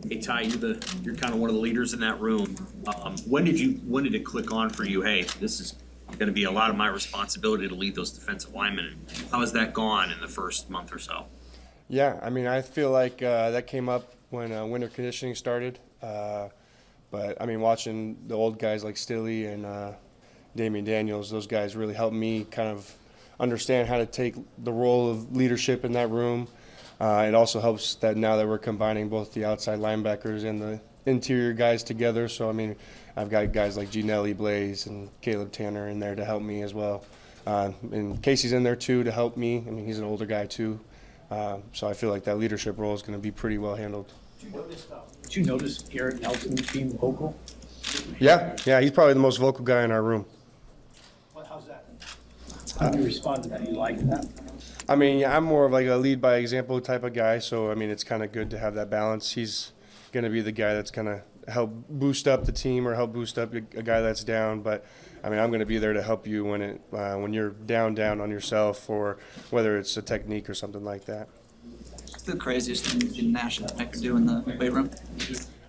Hey Ty, you're kind of one of the leaders in that room. When did it click on for you? Hey, this is going to be a lot of my responsibility to lead those defensive linemen. And how has that gone in the first month or so? Yeah, I mean, I feel like that came up when winter conditioning started. But I mean, watching the old guys like Stilly and Damian Daniels, those guys really helped me kind of understand how to take the role of leadership in that room. It also helps that now that we're combining both the outside linebackers and the interior guys together. So, I mean, I've got guys like Ginelli Blaze and Caleb Tanner in there to help me as well. And Casey's in there too to help me. I mean, he's an older guy too. So I feel like that leadership role is going to be pretty well handled. Did you notice Eric Nelson being vocal? Yeah, he's probably the most vocal guy in our room. How's that? How do you respond to that? You like that? I mean, yeah, I'm more of like a lead by example type of guy, so I mean, it's kind of good to have that balance. He's going to be the guy that's going to help boost up the team or help boost up a guy that's down. But I mean, I'm going to be there to help you when you're down on yourself, or whether it's a technique or something like that. What's the craziest thing you've seen Nash and Becker do in the weight room?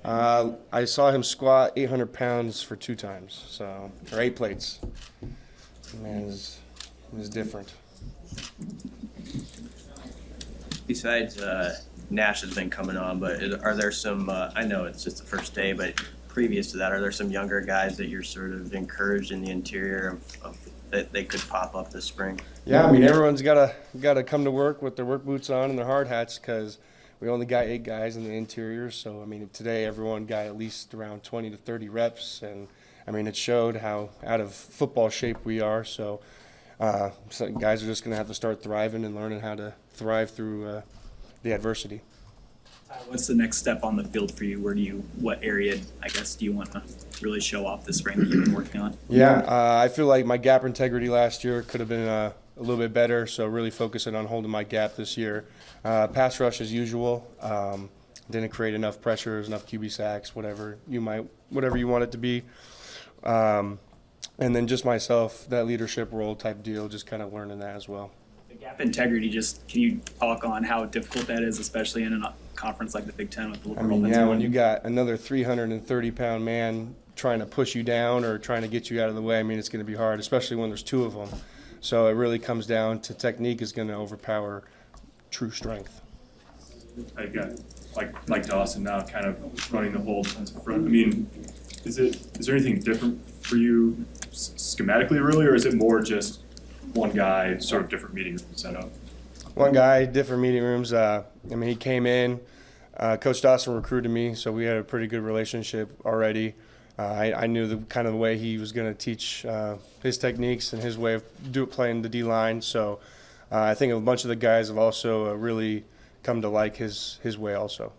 I saw him squat 800 pounds for 2 times, or 8 plates. Man, it was different. Besides Nash has been coming on, but are there some, I know it's just the first day, but previous to that, are there some younger guys that you're sort of encouraged in the interior of that they could pop up this spring? Yeah, I mean, everyone's got to come to work with their work boots on and their hard hats, because we only got 8 guys in the interior. So, I mean, today everyone got at least around 20 to 30 reps. And, I mean, it showed how out of football shape we are. So guys are just going to have to start thriving and learning how to thrive through the adversity. What's the next step on the field for you? What area, I guess, do you want to really show off this spring that you've been working on? Yeah, I feel like my gap integrity last year could have been a little bit better, so really focusing on holding my gap this year. Pass rush as usual. Didn't create enough pressures, enough QB sacks, whatever you want it to be. And then just myself, that leadership role type deal, just kind of learning that as well. The gap integrity, can you talk on how difficult that is, especially in a conference like the Big Ten with the I mean, yeah, when you got another 330-pound man trying to push you down or trying to get you out of the way, I mean, it's going to be hard, especially when there's 2 of them. So it really comes down to technique is going to overpower true strength. I got like Dawson now, kind of running the whole defensive front. I mean, is there anything different for you schematically, really, or is it more just one guy, sort of different meeting room setup? One guy, different meeting rooms. I mean, he came in. Coach Dawson recruited me, so we had a pretty good relationship already. I knew the kind of the way he was going to teach his techniques and his way of playing the D-line. So I think a bunch of the guys have also really come to like his way also.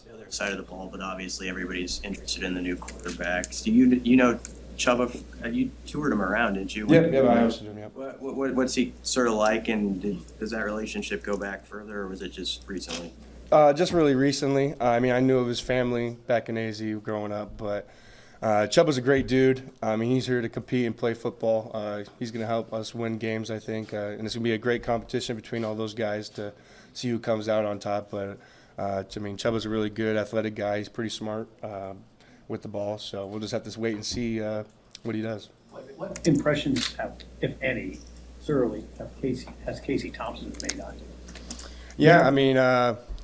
The other side of the ball, but obviously everybody's interested in the new quarterbacks. Do you know Chuba? You toured him around, didn't you? Yeah, I hosted him. Yeah. What's he sort of like, and does that relationship go back further, or was it just recently? Just really recently. I mean, I knew of his family back in AZ growing up, but Chuba's a great dude. I mean, he's here to compete and play football. He's going to help us win games, I think, and it's going to be a great competition between all those guys to see who comes out on top. But I mean, Chuba's a really good athletic guy. He's pretty smart with the ball, so we'll just have to wait and see what he does. What impressions have, if any, thoroughly has Casey Thompson made on you? Yeah, I mean,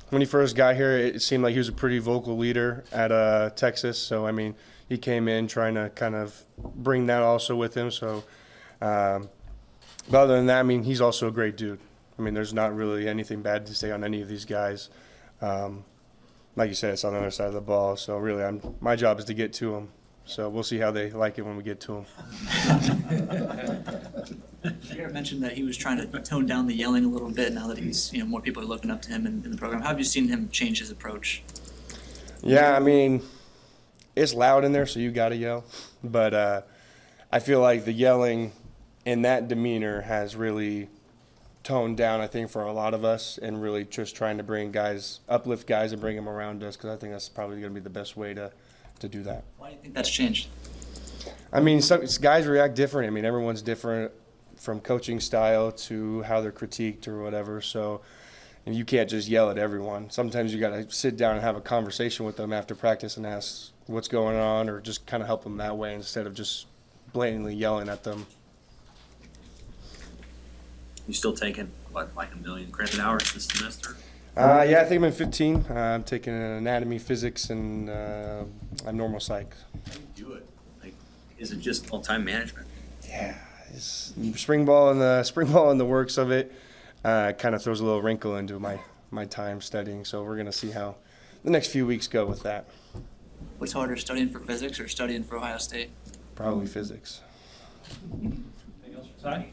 when he first got here, it seemed like he was a pretty vocal leader at Texas. So, I mean, he came in trying to kind of bring that also with him. So, but other than that, I mean, he's also a great dude. I mean, there's not really anything bad to say on any of these guys. Like you said, it's on the other side of the ball. So, really, my job is to get to them. So, we'll see how they like it when we get to them. Jared mentioned that he was trying to tone down the yelling a little bit now that he's, more people are looking up to him in the program. How have you seen him change his approach? Yeah, I mean, it's loud in there, so you got to yell. But I feel like the yelling and that demeanor has really toned down, I think, for a lot of us, and really just trying to uplift guys and bring them around us, because I think that's probably going to be the best way to do that. Why do you think that's changed? I mean, some guys react different. I mean, everyone's different from coaching style to how they're critiqued or whatever. So and you can't just yell at everyone. Sometimes you got to sit down and have a conversation with them after practice and ask what's going on, or just kind of help them that way instead of just blatantly yelling at them. You still taking, what, like 1 million credit hours this semester? Yeah, I think I'm in 15. I'm taking anatomy, physics, and I'm normal psych. How do you do it? Like, is it just all time management? Yeah, it's spring ball and the works of it kind of throws a little wrinkle into my time studying. So we're gonna see how the next few weeks go with that. What's harder, studying for physics or studying for Ohio State? Probably physics. Anything else for Si?